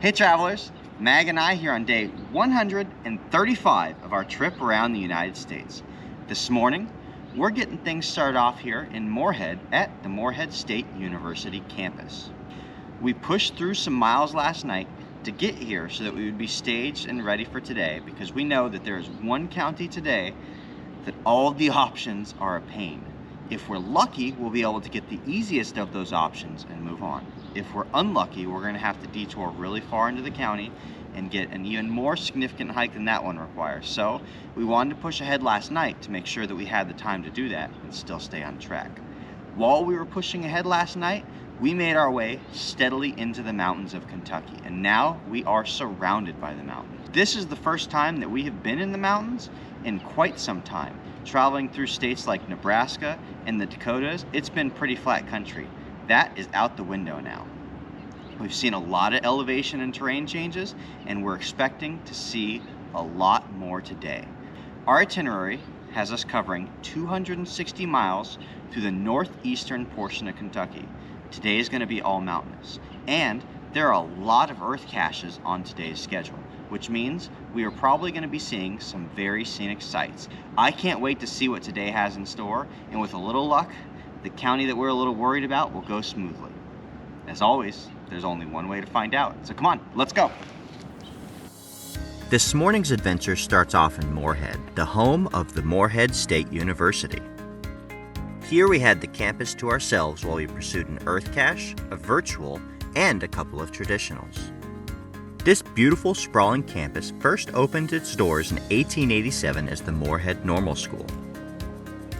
Hey travelers, Mag and I here on day 135 of our trip around the United States. This morning, we're getting things started off here in Morehead at the Morehead State University Campus. We pushed through some miles last night to get here so that we would be staged and ready for today, because we know that there is one county today that all of the options are a pain. If we're lucky, we'll be able to get the easiest of those options and move on. If we're unlucky, we're going to have to detour really far into the county and get an even more significant hike than that one requires. So we wanted to push ahead last night to make sure that we had the time to do that and still stay on track. While we were pushing ahead last night, we made our way steadily into the mountains of Kentucky, and now we are surrounded by the mountains. This is the first time that we have been in the mountains in quite some time. Traveling through states like Nebraska and the Dakotas, it's been pretty flat country. That is out the window now. We've seen a lot of elevation and terrain changes, and we're expecting to see a lot more today. Our itinerary has us covering 260 miles through the northeastern portion of Kentucky. Today is going to be all mountainous, and there are a lot of earth caches on today's schedule, which means we are probably going to be seeing some very scenic sights. I can't wait to see what today has in store, and with a little luck, the county that we're a little worried about will go smoothly. As always, there's only one way to find out, so come on, let's go. This morning's adventure starts off in Morehead, the home of the Morehead State University. Here we had the campus to ourselves while we pursued an earth cache, a virtual, and a couple of traditionals. This beautiful, sprawling campus first opened its doors in 1887 as the Morehead Normal School.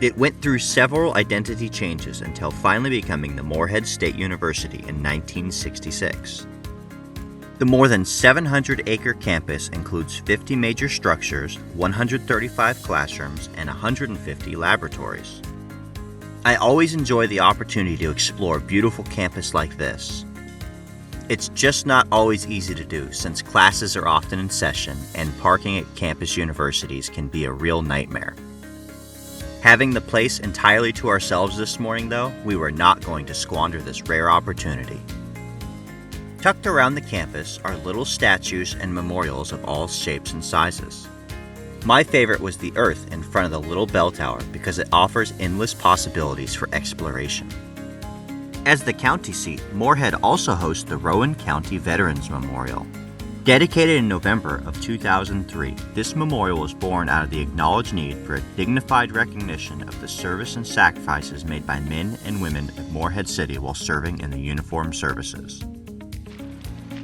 It went through several identity changes until finally becoming the Morehead State University in 1966. The more than 700-acre campus includes 50 major structures, 135 classrooms, and 150 laboratories. I always enjoy the opportunity to explore a beautiful campus like this. It's just not always easy to do, since classes are often in session and parking at campus universities can be a real nightmare. Having the place entirely to ourselves this morning, though, we were not going to squander this rare opportunity. Tucked around the campus are little statues and memorials of all shapes and sizes. My favorite was the earth in front of the little bell tower because it offers endless possibilities for exploration. As the county seat, Morehead also hosts the Rowan County Veterans Memorial. Dedicated in November of 2003, this memorial was born out of the acknowledged need for a dignified recognition of the service and sacrifices made by men and women of Morehead City while serving in the uniformed services.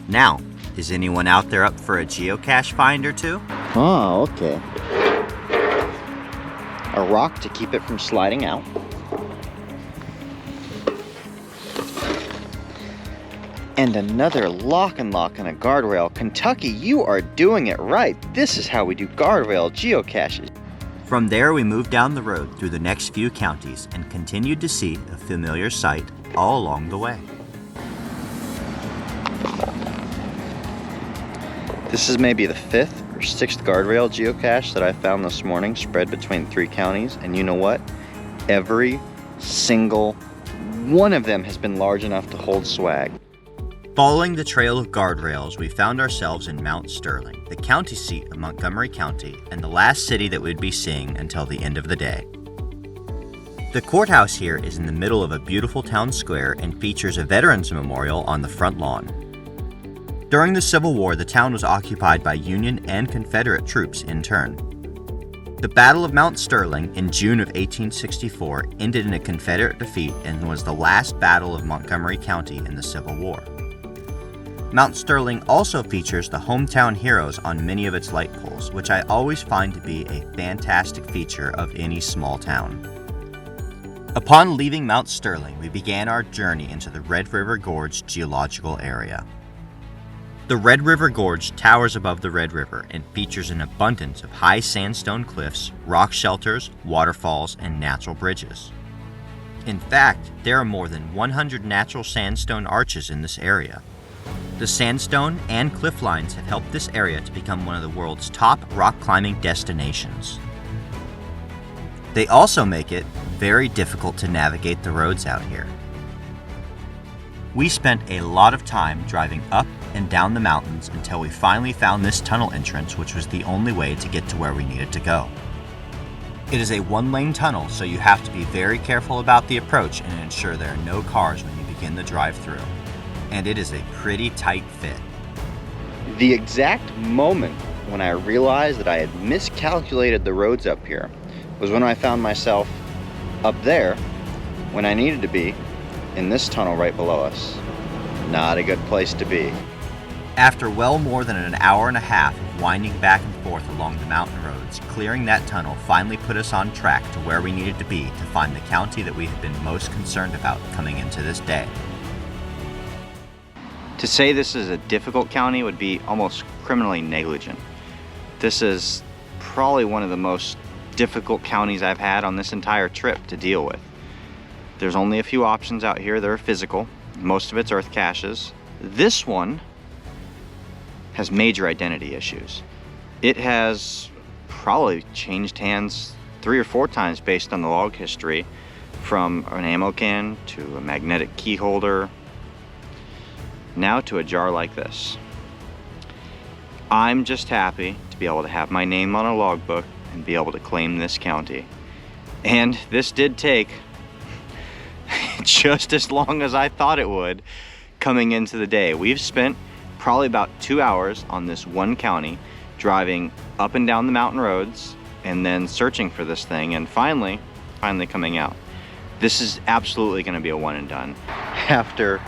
Now, is anyone out there up for a geocache find or two? Oh, okay. A rock to keep it from sliding out. And another lock and a guardrail. Kentucky, you are doing it right. This is how we do guardrail geocaches. From there, we moved down the road through the next few counties and continued to see a familiar sight all along the way. This is maybe the 5th or 6th guardrail geocache that I found this morning, spread between 3 counties. And you know what? Every single one of them has been large enough to hold swag. Following the trail of guardrails, we found ourselves in Mount Sterling, the county seat of Montgomery County, and the last city that we'd be seeing until the end of the day. The courthouse here is in the middle of a beautiful town square and features a veterans memorial on the front lawn. During the Civil War, the town was occupied by Union and Confederate troops in turn. The Battle of Mount Sterling in June of 1864 ended in a Confederate defeat and was the last battle of Montgomery County in the Civil War. Mount Sterling also features the hometown heroes on many of its light poles, which I always find to be a fantastic feature of any small town. Upon leaving Mount Sterling, we began our journey into the Red River Gorge geological area. The Red River Gorge towers above the Red River and features an abundance of high sandstone cliffs, rock shelters, waterfalls, and natural bridges. In fact, there are more than 100 natural sandstone arches in this area. The sandstone and cliff lines have helped this area to become one of the world's top rock climbing destinations. They also make it very difficult to navigate the roads out here. We spent a lot of time driving up and down the mountains until we finally found this tunnel entrance, which was the only way to get to where we needed to go. It is a one-lane tunnel, so you have to be very careful about the approach and ensure there are no cars when you begin the drive through. And it is a pretty tight fit. The exact moment when I realized that I had miscalculated the roads up here was when I found myself up there when I needed to be in this tunnel right below us. Not a good place to be. After well more than an hour and a half of winding back and forth along the mountain roads, clearing that tunnel finally put us on track to where we needed to be to find the county that we had been most concerned about coming into this day. To say this is a difficult county would be almost criminally negligent. This is probably one of the most difficult counties I've had on this entire trip to deal with. There's only a few options out here that are physical. Most of it's earth caches. This one has major identity issues. It has probably changed hands 3 or 4 times based on the log history, from an ammo can to a magnetic key holder, now to a jar like this. I'm just happy to be able to have my name on a logbook and be able to claim this county. And this did take just as long as I thought it would coming into the day. We've spent probably about 2 hours on this one county, driving up and down the mountain roads and then searching for this thing, and finally coming out. This is absolutely going to be a one and done. After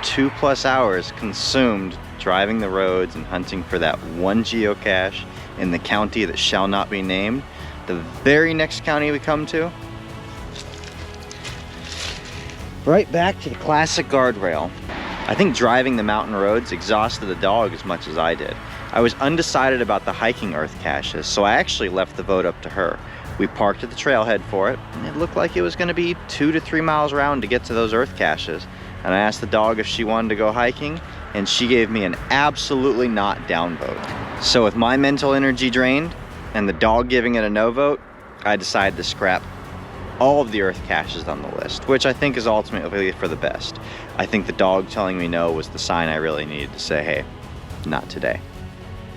2+ hours consumed driving the roads and hunting for that one geocache in the county that shall not be named, the very next county we come to, right back to the classic guardrail. I think driving the mountain roads exhausted the dog as much as I did. I was undecided about the hiking earth caches, so I actually left the vote up to her. We parked at the trailhead for it, and it looked like it was going to be 2 to 3 miles around to get to those earth caches. And I asked the dog if she wanted to go hiking, and she gave me an absolutely not down vote. So with my mental energy drained and the dog giving it a no vote, I decided to scrap all of the earth caches on the list, which I think is ultimately for the best. I think the dog telling me no was the sign I really needed to say, hey, not today.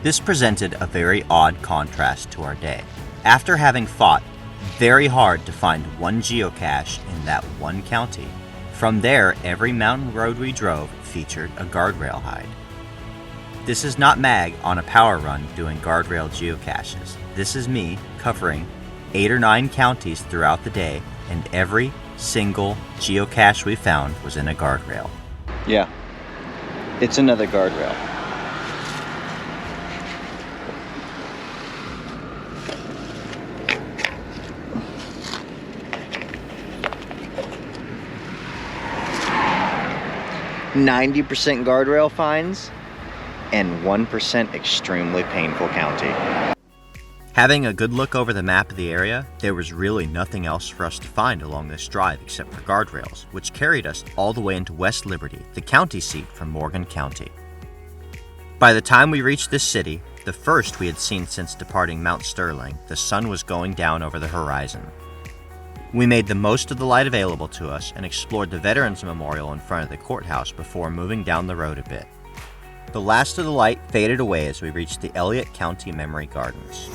This presented a very odd contrast to our day. After having fought very hard to find one geocache in that one county, from there every mountain road we drove featured a guardrail hide. This is not Mag on a power run doing guardrail geocaches. This is me covering 8 or 9 counties throughout the day, and every single geocache we found was in a guardrail. Yeah, it's another guardrail. %90 guardrail finds and 1% extremely painful county. Having a good look over the map of the area, there was really nothing else for us to find along this drive except for guardrails, which carried us all the way into West Liberty, the county seat for Morgan County. By the time we reached this city, the first we had seen since departing Mount Sterling, the sun was going down over the horizon. We made the most of the light available to us and explored the Veterans Memorial in front of the courthouse before moving down the road a bit. The last of the light faded away as we reached the Elliott County Memory Gardens.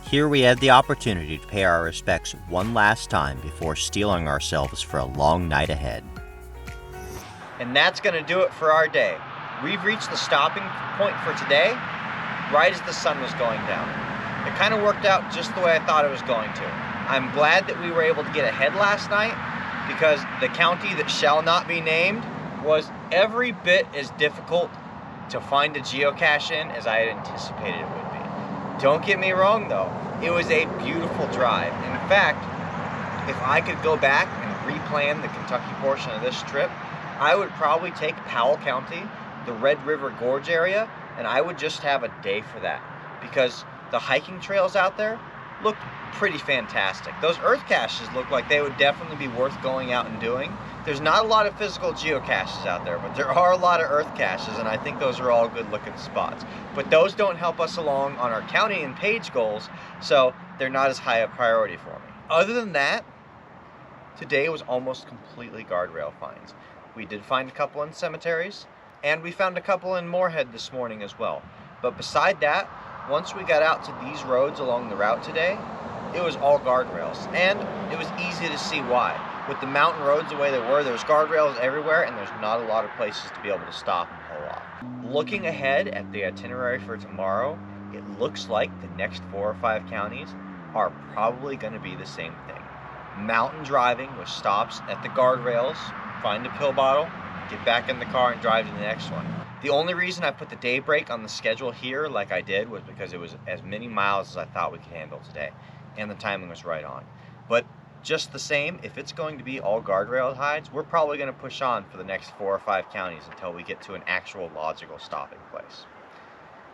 Here we had the opportunity to pay our respects one last time before steeling ourselves for a long night ahead. And that's going to do it for our day. We've reached the stopping point for today right as the sun was going down. It kind of worked out just the way I thought it was going to. I'm glad that we were able to get ahead last night, because the county that shall not be named was every bit as difficult to find a geocache in as I had anticipated it would be. Don't get me wrong though, it was a beautiful drive. In fact, if I could go back and replan the Kentucky portion of this trip, I would probably take Powell County, the Red River Gorge area, and I would just have a day for that, because the hiking trails out there looked pretty fantastic. Those earth caches look like they would definitely be worth going out and doing. There's not a lot of physical geocaches out there, but there are a lot of earth caches, and I think those are all good looking spots. But those don't help us along on our county and page goals, so they're not as high a priority for me. Other than that, today was almost completely guardrail finds. We did find a couple in cemeteries, And we found a couple in Morehead this morning as well. But beside that, once we got out to these roads along the route today, it was all guardrails. And it was easy to see why. With the mountain roads the way they were, there's guardrails everywhere and there's not a lot of places to be able to stop and pull off. Looking ahead at the itinerary for tomorrow, it looks like the next 4 or 5 counties are probably going to be the same thing. Mountain driving with stops at the guardrails, find a pill bottle, get back in the car and drive to the next one. The only reason I put the daybreak on the schedule here like I did was because it was as many miles as I thought we could handle today, and the timing was right on. But just the same, if it's going to be all guardrail hides, we're probably going to push on for the next 4 or 5 counties until we get to an actual logical stopping place.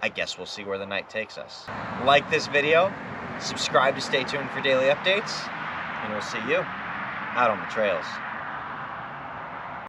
I guess we'll see where the night takes us. Like this video, subscribe to stay tuned for daily updates, and we'll see you out on the trails.